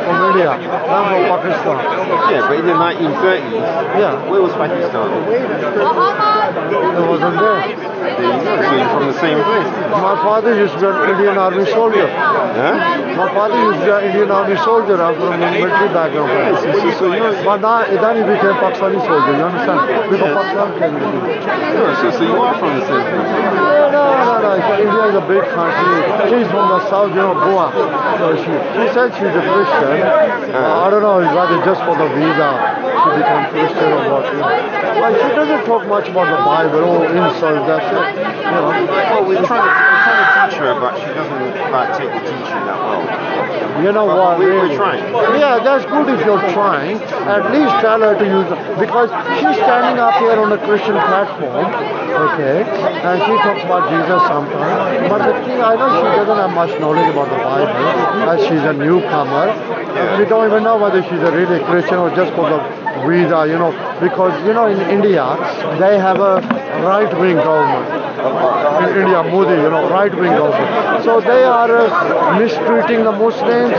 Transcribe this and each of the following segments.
from India. I'm from Pakistan. Yeah, but in the 1930s, Yeah, where was Pakistan? I wasn't there. There you go. So you're from the same place. My father used to be an Indian Army soldier. Huh? My father used to be an Indian Army soldier. I'm from a military background. So you're... But now, then he became Pakistani soldier. You understand? Because Pakistan came in. So you are from the same place. No. India is a big country. She's from the south, Goa. So she said she's a Christian. I don't know whether just for the visa she became Christian or what. But she doesn't talk much about the Bible or insults. That's it. Well, we're trying to teach her, but she doesn't take the teaching that well. You know what? We're trying. Yeah, that's good if you're trying. At least tell her to use it. Because she's standing up here on a Christian platform, okay, and she talks about Jesus sometimes. But the thing, I know she doesn't have much knowledge about the Bible, as she's a newcomer. We don't even know whether she's a really Christian or just for the visa, because, in India, they have a right-wing government. In India, Modi, right-wing government. So they are mistreating the Muslim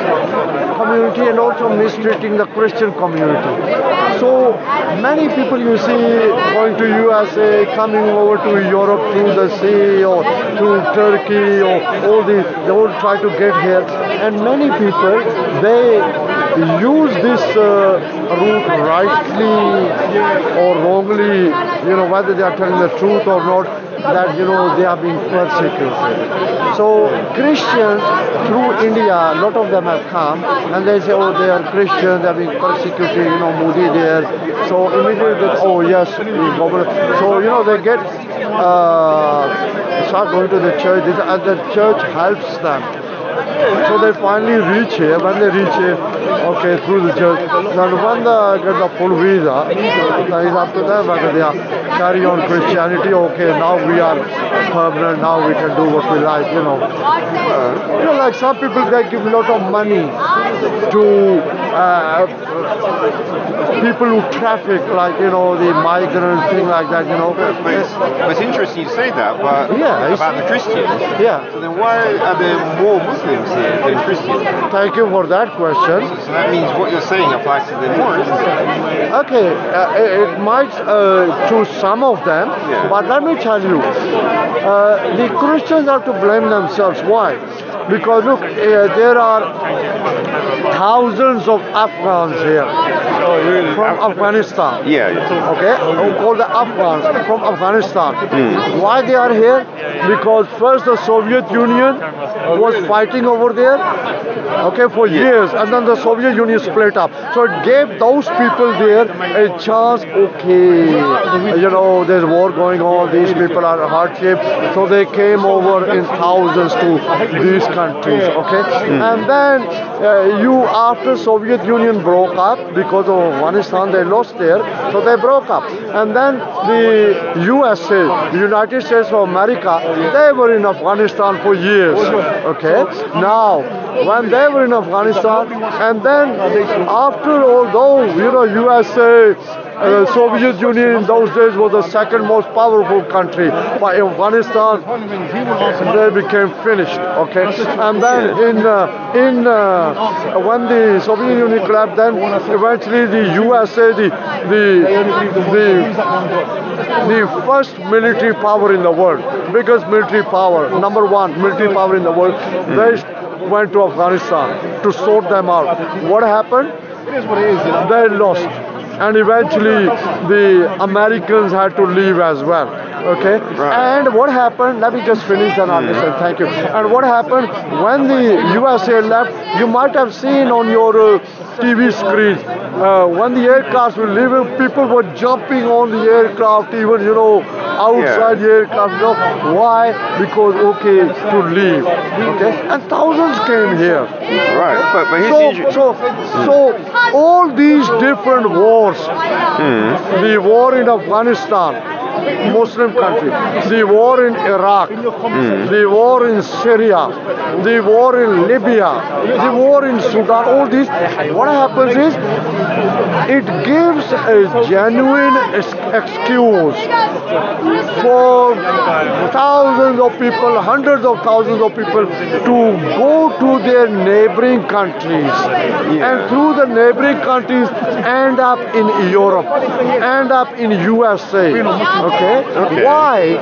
community and also mistreating the Christian community. So many people you see going to USA, coming over to Europe through the sea or through Turkey or all these, they all try to get here. And many people, they use this route rightly or wrongly, whether they are telling the truth or not, that they are being persecuted. So Christians through India, a lot of them have come and they say, oh, they are Christians, they are being persecuted, Modi there. So immediately they, oh yes, so they get start going to the church, and the church helps them. So they finally reach here. When they reach here, okay, through the church, then when they get the full visa, then it's up to them whether they are carry on Christianity. Okay, now we are permanent. Now we can do what we like. Like some people, they give a lot of money to people who traffic, like the migrants, thing like that. But it's interesting you say that. But yeah, about the Christians. Yeah. So then why are there more Muslims here than Christians? Thank you for that question. So that means what you're saying applies to them more, isn't it? Okay, it might to some of them, but let me tell you, the Christians have to blame themselves. Why? Because look, there are thousands of Afghans here from Afghanistan. Okay, who call the Afghans from Afghanistan. Why they are here? Because first the Soviet Union was fighting over there, okay, for years, and then the Soviet Union split up. So it gave those people there a chance. Okay, there's war going on. These people are hardship, so they came over in thousands to these countries. Okay, and then after Soviet Union broke up because of Afghanistan, they lost there, so they broke up. And then the USA, the United States of America, they were in Afghanistan for years. Okay, now when they were in Afghanistan, and then after, although USA, Soviet Union in those days was the second most powerful country, but in Afghanistan they became finished. Okay, and then when the Soviet Union collapsed, then eventually the USA, the first military power in the world, biggest military power, number one military power in the world, they went to Afghanistan to sort them out. What happened? They lost. And eventually the Americans had to leave as well. Okay? Right. And what happened, let me just finish and I'll listen, thank you. And what happened when the USA left, you might have seen on your TV screen, when the aircrafts were leaving, people were jumping on the aircraft, even, outside the aircraft. Why? Because, okay, to leave. Okay? And thousands came here. Right. But so all these different wars, the war in Afghanistan, Muslim country, the war in Iraq, the war in Syria, the war in Libya, the war in Sudan, all this, what happens is it gives a genuine excuse for thousands of people, hundreds of thousands of people to go to their neighboring countries and through the neighboring countries end up in Europe, end up in USA. Okay? Why?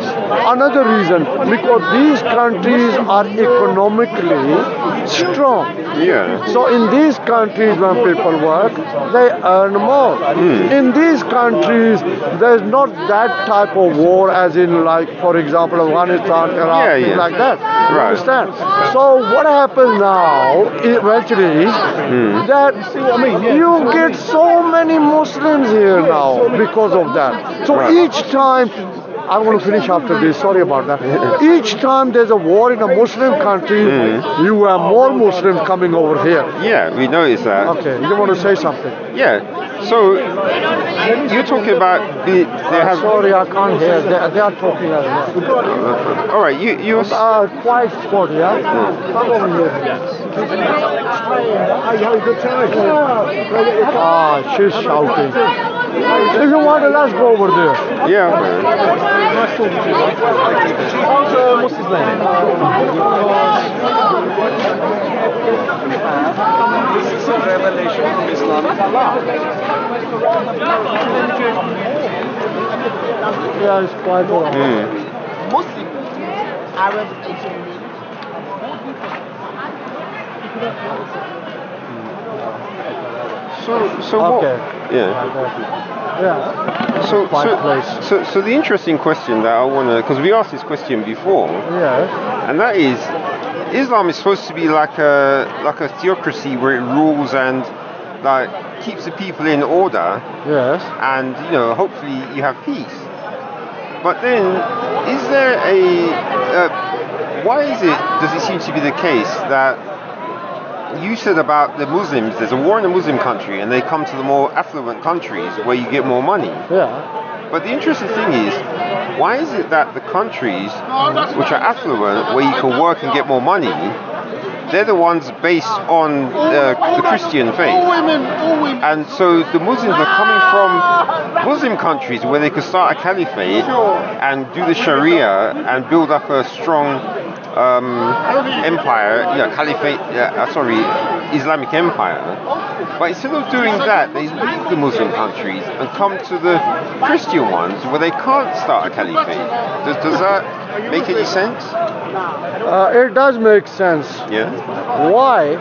Another reason, because these countries are economically strong. So in these countries when people work, they earn more. In these countries, there's not that type of war as in, like, for example, Afghanistan, Iraq, things like that. You understand? So what happens now eventually is that you get so many Muslims here now because of that. So each time, I'm going to finish after this, sorry about that. Each time there's a war in a Muslim country, you have more Muslims coming over here. Yeah, we noticed that. Okay, you want to say something? Yeah, so you're talking about they have... Sorry, I can't hear. They are talking as well. All right, you quiet spot, yeah? Come over here. Are you having a good time? Ah, she's shouting. If you want to, let's go over there. Yeah. Nice talking to you. What's his name? This is a revelation from Islam. Yeah, it's quite all right. Muslim, Arab, Asian. So Okay. what? Yeah. Yeah. So the interesting question that I want to, because we asked this question before, Yeah. and that is, Islam is supposed to be like a theocracy where it rules and like keeps the people in order, Yes. and hopefully you have peace. But then, is there why does it seem to be the case that you said about the Muslims, there's a war in a Muslim country and they come to the more affluent countries where you get more money? Yeah. But the interesting thing is, why is it that the countries which are affluent, where you can work and get more money, they're the ones based on the Christian faith? And so the Muslims are coming from Muslim countries where they could start a caliphate and do the Sharia and build up a strong empire, Islamic empire. But instead of doing that, they leave the Muslim countries and come to the Christian ones where they can't start a caliphate. Does that make any sense? It does make sense. Yeah. Why?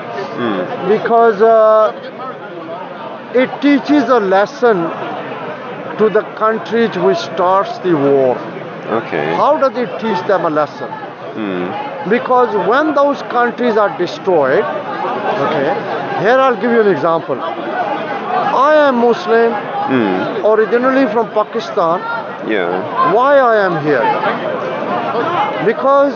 Because it teaches a lesson to the countries which starts the war. Okay. How does it teach them a lesson? Because when those countries are destroyed, okay, here I'll give you an example. I am Muslim, originally from Pakistan. Yeah. Why I am here? Because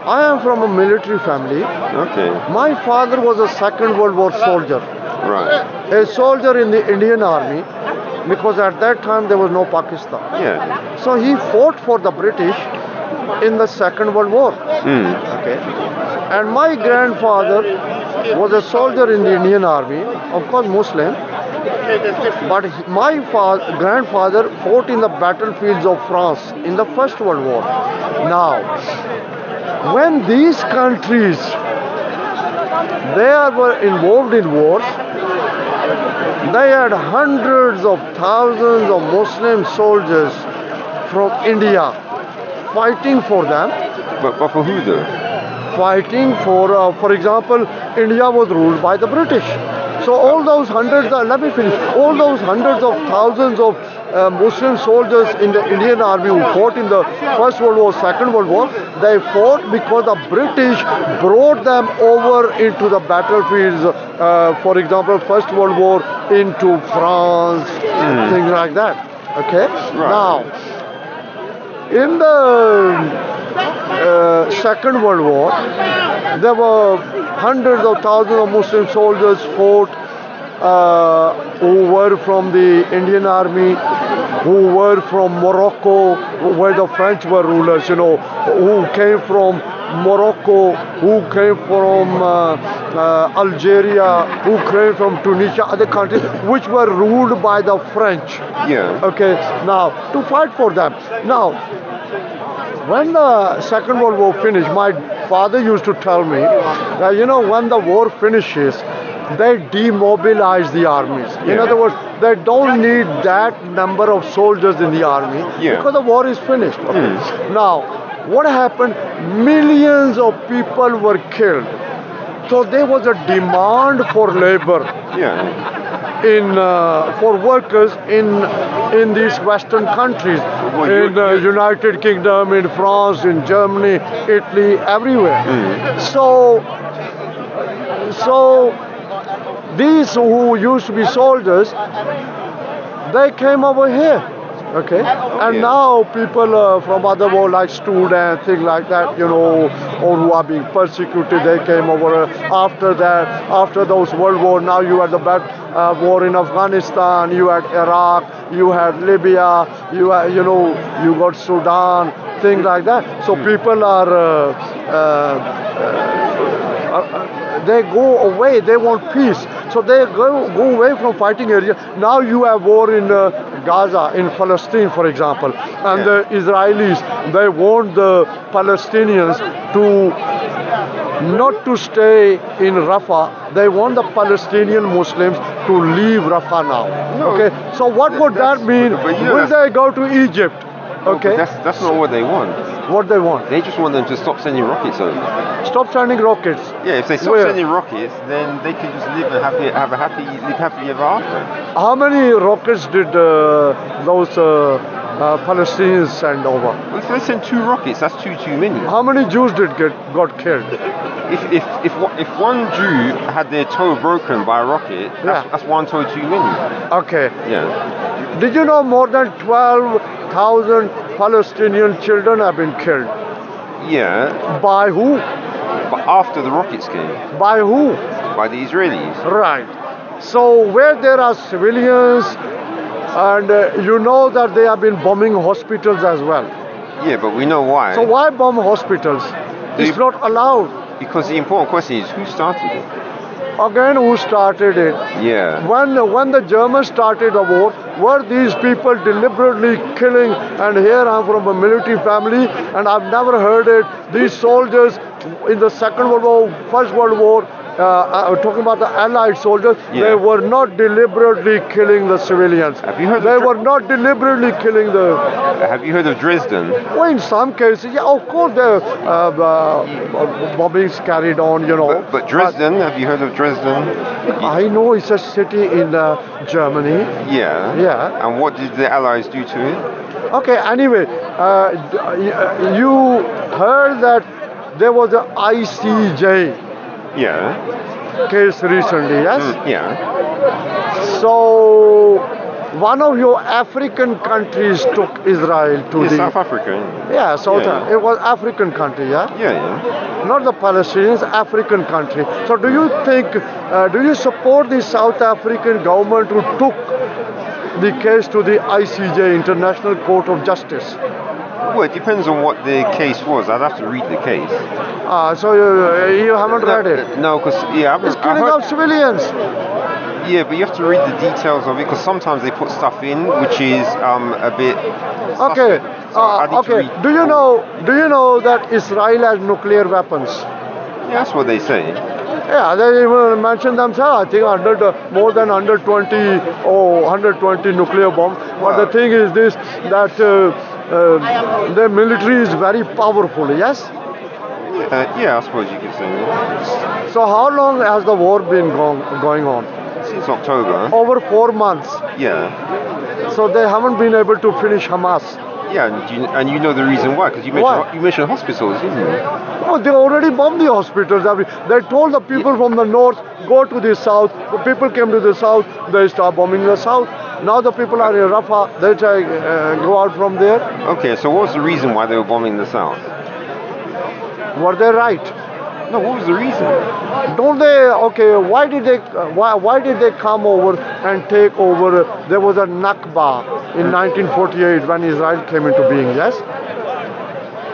I am from a military family. Okay. My father was a Second World War soldier. Right. A soldier in the Indian Army, because at that time there was no Pakistan. Yeah. So he fought for the British in the Second World War. Okay. And my grandfather was a soldier in the Indian Army, of course Muslim, but my grandfather fought in the battlefields of France in the First World War. Now, when these countries, they were involved in wars, they had hundreds of thousands of Muslim soldiers from India fighting for them. But for who though? Fighting for example, India was ruled by the British. So all those hundreds of thousands of Muslim soldiers in the Indian Army who fought in the First World War, Second World War, they fought because the British brought them over into the battlefields, for example, First World War into France, things like that. Okay? Right. Now, in the Second World War, there were hundreds of thousands of Muslim soldiers fought who were from the Indian Army, who were from Morocco, where the French were rulers, who came from Morocco, who came from Algeria, who came from Tunisia, other countries which were ruled by the French. Yeah. Okay, now to fight for them. Now, when the Second World War finished, my father used to tell me that when the war finishes, they demobilize the armies. In other words, they don't need that number of soldiers in the army because the war is finished. Okay? Now, what happened? Millions of people were killed. So there was a demand for labor. For workers in these Western countries, in the United Kingdom, in France, in Germany, Italy, everywhere. So these who used to be soldiers, they came over here. Okay, and now people from other world, like students, things like that, or who are being persecuted, they came over. After that, after those world war, now you had the bad war in Afghanistan, you had Iraq, you had Libya, you got Sudan, things like that. So people are they go away. They want peace, so they go away from fighting area. Now you have war in Gaza, in Palestine, for example, and the Israelis, they want the Palestinians to not to stay in Rafah. They want the Palestinian Muslims to leave Rafah now. Okay, so what would that mean? Will they go to Egypt? Okay, that's not what they want. What they want? They just want them to stop sending rockets over. Stop sending rockets? Yeah, if they stop sending rockets, then they can just live and live happily ever after. How many rockets did those Palestinians send over? Well, if they send 2 rockets, that's too many. How many Jews got killed? If one Jew had their toe broken by a rocket, that's one toe too many. Okay. Yeah. Did you know more than 12,000 Palestinian children have been killed? Yeah. By who? But after the rockets came. By who? By the Israelis. Right. So where there are civilians, and you know that they have been bombing hospitals as well. Yeah, but we know why. So why bomb hospitals? It's not allowed. Because the important question is, who started it? Again, who started it? Yeah. When the Germans started the war, were these people deliberately killing? And here I'm from a military family, and I've never heard it. These soldiers in the Second World War, First World War, talking about the Allied soldiers, they were not deliberately killing the civilians. Have you heard? They were not deliberately killing the. Have you heard of Dresden? Well, in some cases, yeah, of course, the bombings carried on, But Dresden, have you heard of Dresden? I know it's a city in Germany. Yeah. Yeah. And what did the Allies do to it? Okay. Anyway, you heard that there was an ICJ. Yeah. Case recently, yes? Yeah. So one of your African countries took Israel to the South Africa. Yeah, it was African country, yeah? Yeah. Not the Palestinians, African country. So do you think, do you support the South African government who took the case to the ICJ, International Court of Justice? Well, it depends on what the case was. I'd have to read the case. So you haven't read it? No, because it's killing out civilians. Yeah, but you have to read the details of it, because sometimes they put stuff in which is a bit. Okay. Okay. Do you know that Israel has nuclear weapons? Yeah, that's what they say. Yeah, they even mentioned themselves. I think more than 120 nuclear bombs. But the thing is this, that the military is very powerful. Yes. Yeah, I suppose you could say that. So how long has the war been going on? Since October. Over 4 months. Yeah. So they haven't been able to finish Hamas. Yeah, and you know the reason why, because you mentioned hospitals, didn't you? Oh, they already bombed the hospitals. They told the people from the north, go to the south. The people came to the south, they start bombing the south. Now the people are in Rafah, they try go out from there. Okay, so what was the reason why they were bombing the south? Were they right? No, what was the reason? Don't they? Okay, why did they come over and take over? There was a Nakba in 1948 when Israel came into being. Yes.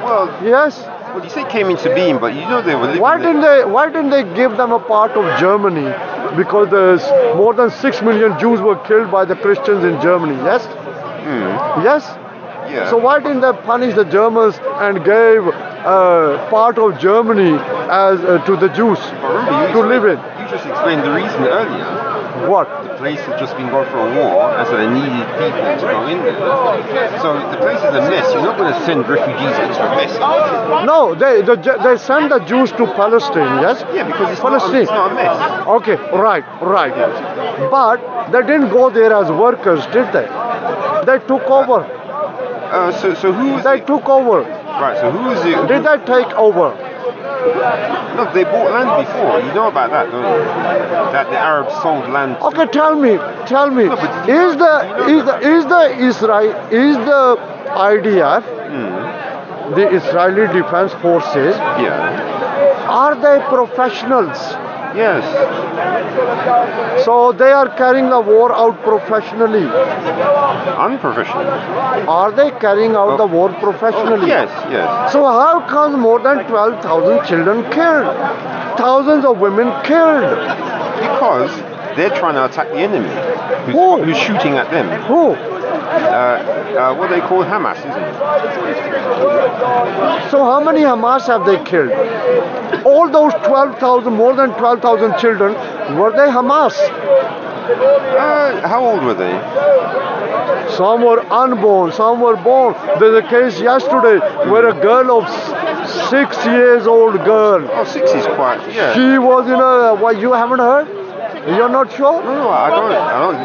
Well, yes. Well, you say came into being, but you know they were living. Why didn't they give them a part of Germany? Because there's more than 6 million Jews were killed by the Christians in Germany. Yes. Yes. Yeah. So why didn't they punish the Germans and gave part of Germany as to the Jews But remember, to live in? You just explained the reason earlier. What? The place had just been going for a war, and so they needed people to go in there. So the place is a mess. You're not going to send refugees into a mess. No, they send the Jews to Palestine. Yes. Yeah, because it's Palestine. not a mess. Okay, right. But they didn't go there as workers, did they? They took over. So who is They it? took over. Right. So who is it? Did they take over? No, they bought land before. You know about that, don't you? That the Arabs sold land. Okay, tell me. No, but Is the IDF, the Israeli Defense Forces, Yeah. are they professionals? Yes. So they are carrying the war out professionally. Unprofessional. Are they carrying out the war professionally? Yes. So how come more than 12,000 children killed? Thousands of women killed? Because they're trying to attack the enemy. Who? Who's shooting at them? Who? What they call Hamas, isn't it? So how many Hamas have they killed? All those 12,000, more than 12,000 children, were they Hamas? How old were they? Some were unborn, some were born. There's a case yesterday where a girl of 6 years old girl, Oh, 6 is quite. Yeah. she was in a, what, you haven't heard? You're not sure? No, I don't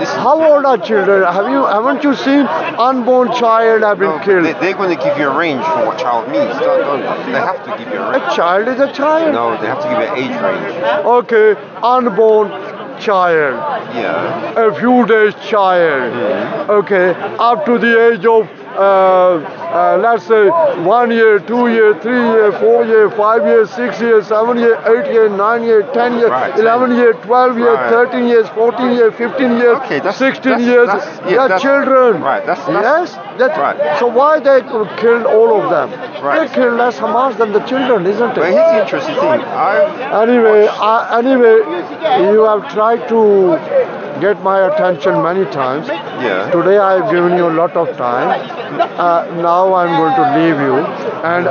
listen. How old are children? Haven't you seen unborn child have been No, but killed? they're going to give you a range for what child means, don't they? They have to give you a range. A child is a child. No, they have to give you an age range. Okay, unborn child, Yeah. a few days child. Okay, up to the age of let's say 1 year, 2 year, 3 year, 4 year, 5 years, 6 years, 7 year, 8 year, 9 year, 10 year, Right. 11 year, 12 year, Right. 13 years, 14 year, 15 years, Okay, 16 years. They are children. Right, that's Yes, that's right. So why they killed all of them? Right. They killed less Hamas than the children, isn't But it? here's the interesting thing. Anyway, you have tried to get my attention many times. Yeah. Today I have given you a lot of time. Now I'm going to leave you, and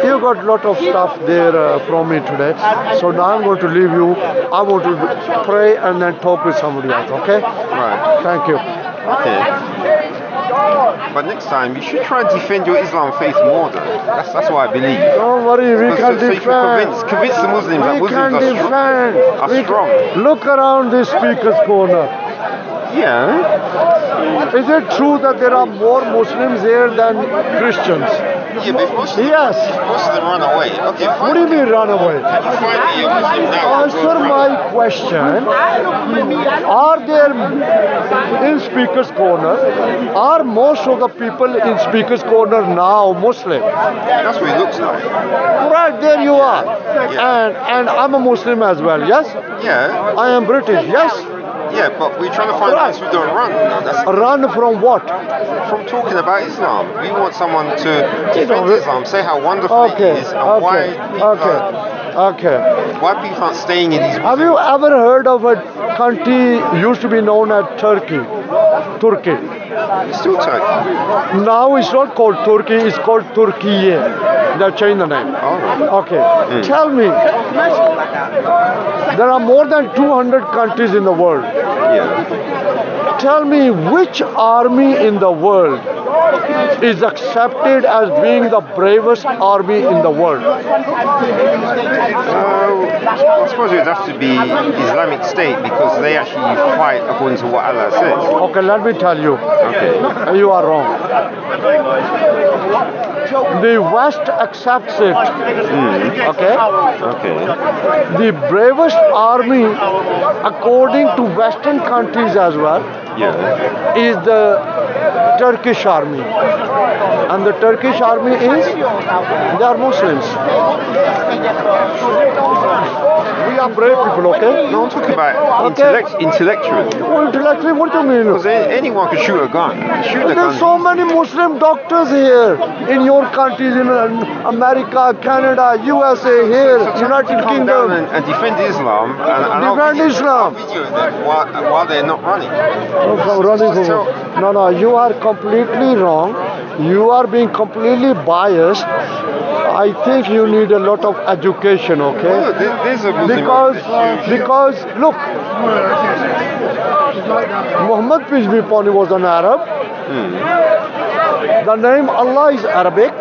you got a lot of stuff there from me today. So now I'm going to leave you. I want to pray and then talk with somebody else. Okay? Right. Thank you. Okay. But next time you should try and defend your Islam faith more, though. That's what I believe. Don't worry, we can So you defend. can convince the Muslims that We can Muslims defend. are We strong. Look around this speaker's corner. Yeah. Is it true that there are more Muslims here than Christians? Yeah, but if most of Yes. them run away. Okay, What fine. do you mean run away? Can you find me a Muslim now? Answer my question. Are there in Speaker's Corner, are most of the people in Speaker's Corner now Muslim? That's what it looks like. Right, there you are. Yeah. And I'm a Muslim as well, yes? Yeah. I am British, yes? Yeah, but we're trying to find Right. those who don't run. No, that's Run from what? from talking about Islam. We want someone to defend know, Islam, say how wonderful it Okay, is, and okay. why people aren't staying in these. Have you ever heard of a country used to be known as Turkey? Turkey. It's still Turkey. Now it's not called Turkey, it's called Turkey. They changed the name. All right. Okay. Tell me, there are more than 200 countries in the world. Yeah. Tell me which army in the world is accepted as being the bravest army in the world? I suppose it would have to be Islamic State because they actually fight according to what Allah says. Okay, let me tell you. Okay. You are wrong. The West accepts it. Okay? Okay. The bravest army, according to Western countries as well, Yeah. is the Turkish army. And the Turkish army is, they are Muslims. We are brave people, okay? No, I'm talking about Okay. intellectually. Oh, intellectually, what do you mean? Because anyone can shoot a gun. Shoot a gun. There's so many Muslim doctors here in your countries, in America, Canada, USA, here, United Come down Kingdom. and defend Islam and Defend Islam. I'll video them while they're not running. No, you are completely wrong. You are being completely biased. I think you need a lot of education, Well, okay? look, there's a Muslim Because look, Muhammad, peace be upon him, was an Arab. The name Allah is Arabic.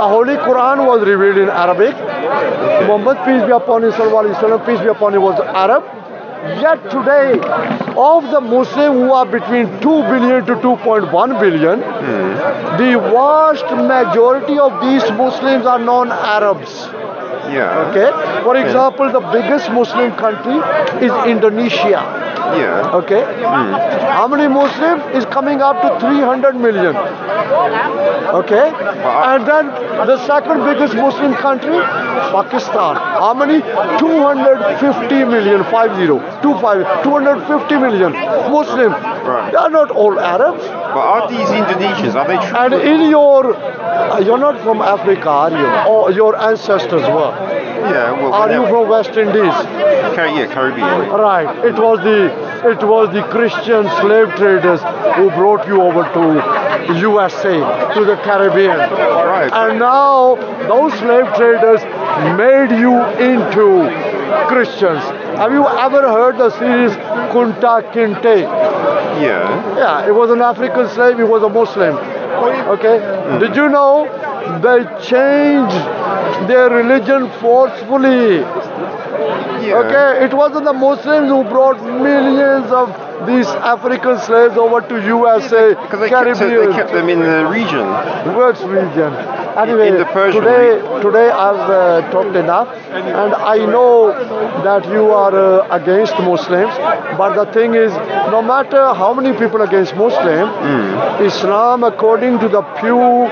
The Holy Quran was revealed in Arabic. Muhammad, peace be upon him, sallallahu alaihi wasallam, peace be upon him, was Arab. Yet today, of the Muslims who are between 2 billion to 2.1 billion, the vast majority of these Muslims are non-Arabs. Yeah. Okay? For example, the biggest Muslim country is Indonesia. Yeah. Okay? How many Muslims is coming up to 300 million? Okay? And then the second biggest Muslim country, Pakistan. How many? 250 million, 250 million Muslim. Right. They are not all Arabs. But are these Indonesians, are they true? And in you're not from Africa, are you? Or your ancestors were? Yeah, well, Are you from West Indies? Caribbean. Right. It was the Christian slave traders who brought you over to USA, to the Caribbean. Right. And now those slave traders made you into Christians. Have you ever heard the series Kunta Kinte? Yeah. Yeah, it was an African slave, he was a Muslim. Okay? Did you know they changed their religion forcefully? Yeah. Okay, it wasn't the Muslims who brought millions of these African slaves over to USA, Because they Caribbean, kept them in the region. West region. Anyway, In the Persian today I've talked enough, and I know that you are against Muslims, but the thing is, no matter how many people against Muslim, Islam, according to the Pew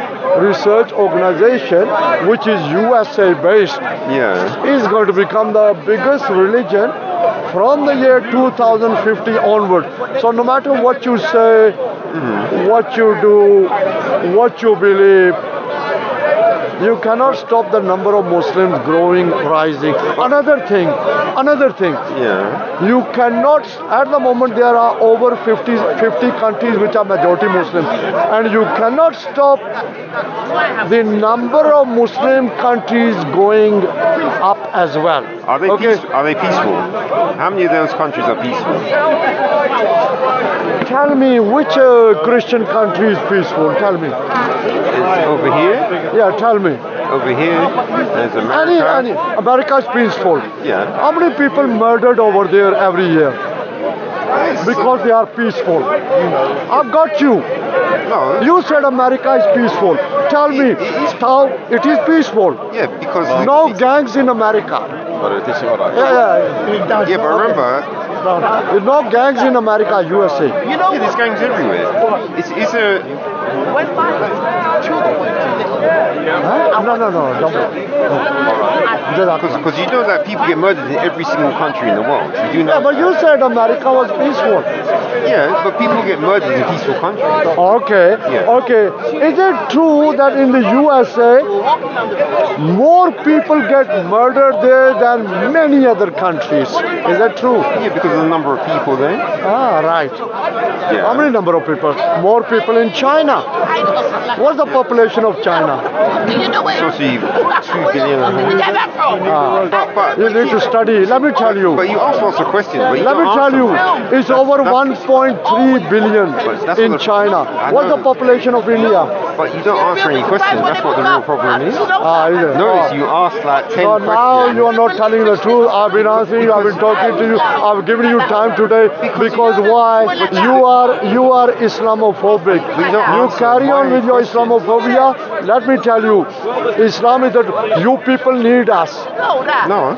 Research Organization, which is USA based, Yeah. is going to become the biggest religion from the year 2050 onward. So no matter what you say, what you do, what you believe, you cannot stop the number of Muslims growing, rising. Another thing, Yeah. you cannot, at the moment there are over 50 countries which are majority Muslim, and you cannot stop the number of Muslim countries going up as well. Are they peaceful? How many of those countries are peaceful? Tell me which Christian country is peaceful, tell me. It's over here. Yeah, tell me. Over here, there's America. America is peaceful. Yeah. How many people murdered over there every year? Because they are peaceful. I've got you. No. You said America is peaceful. Tell me how it is peaceful. Yeah, because No gangs in America. Yeah. Yeah, but remember, There's no gangs in America, USA. yeah, there's gangs everywhere. It's a Huh? No, don't. because you know that people get murdered in every single country in the world. You do know. Yeah, but you said America was peaceful. Yeah, but people get murdered in peaceful countries. Okay. Yeah. Okay. Is it true that in the USA more people get murdered there than many other countries? Is that true? Yeah, because of the number of people there. Ah, right. Yeah. How many number of people? More people in China. What's the population of China? Supposed to be 2 billion. You need to study. Let me tell you. But you asked lots of questions. But you Let me don't tell answer you, them. it's over 1.3 billion that's in what the- China. I What's the know. population of India? But you don't answer any questions. That's what the real problem is. Is it? Notice you asked like 10 So questions. now you are not telling the truth. I've been answering you. I've been talking to you. I've given you time today because why? You are Islamophobic. don't You answer carry on my with your question. Islamophobia. Let me tell you, Islam is that you people need us. No.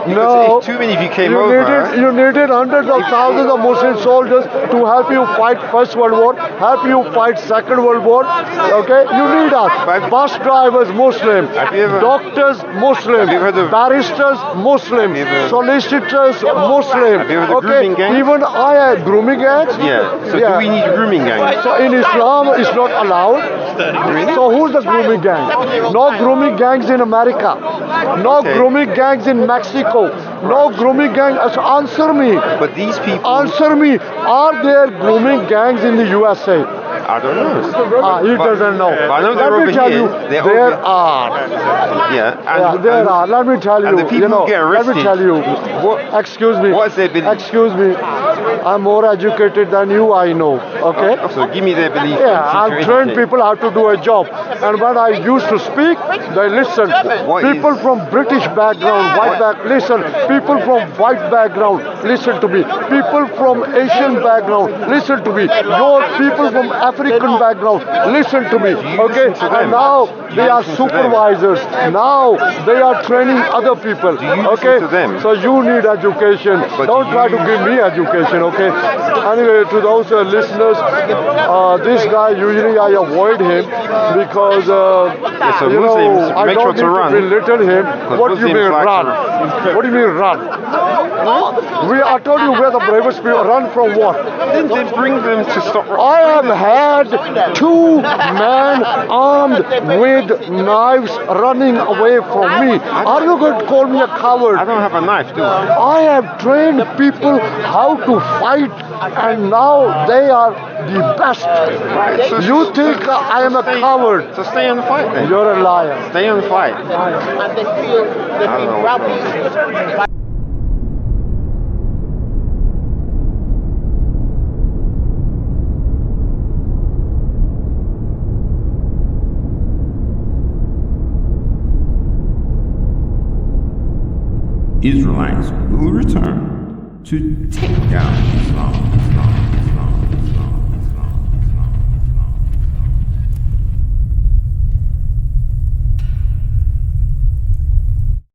No. If too many of you came you over, you needed hundreds of thousands of Muslim soldiers to help you fight First World War, help you fight Second World War. Okay, you need us. Bus drivers Muslim, Have you ever- doctors Muslim, Have you heard of- barristers Muslim, Have you ever- solicitors Muslim. Have you heard of Okay, grooming gangs? even I had grooming gangs. yeah. So Yeah. do we need grooming gangs? So in Islam, it's not allowed. So who's the grooming gang? No grooming gangs in America. No Okay. grooming gangs in Mexico. No grooming gang. So answer me. But these people, Answer me. Are there grooming gangs in the USA? I don't know. He doesn't know. But I know they're Let me over tell here. you, They're there over- are. Yeah. Yeah, there are. Let me tell you. and the people you know, who get let me arrested, tell you. what- Excuse me. what is their belief? Excuse me. I'm more educated than you, I know. Okay? So give me their belief. Yeah, since I've you're trained educated. people how to do a job. And when I used to speak, they listen. What People is- from British background, white listen. People from white background, listen to me. People from Asian background, listen to me. Your people from African background, listen to me. Okay? listen to them? And now they are listen to them? supervisors. Now they are training other people. you listen Okay? to them? So you need education. But Don't try to give me education, okay? Anyway, to those listeners, this guy usually I avoid him because so you Muslims know I make don't sure to need run. to belittle him. What do you Muslims mean like run? to- What do you mean run? I told you we're the bravest people. Run from what? Didn't they bring them to stop? I have had 2 men armed with knives running away from me. Are you going to call me a coward? I don't have a knife, do I? I have trained people how to fight, and now they are the best. So You think I am a stay- coward? So stay on the fight then. You're a liar. Stay on the fight. And they feel they I don't know grab what's you. Israelites will return to take down Islam.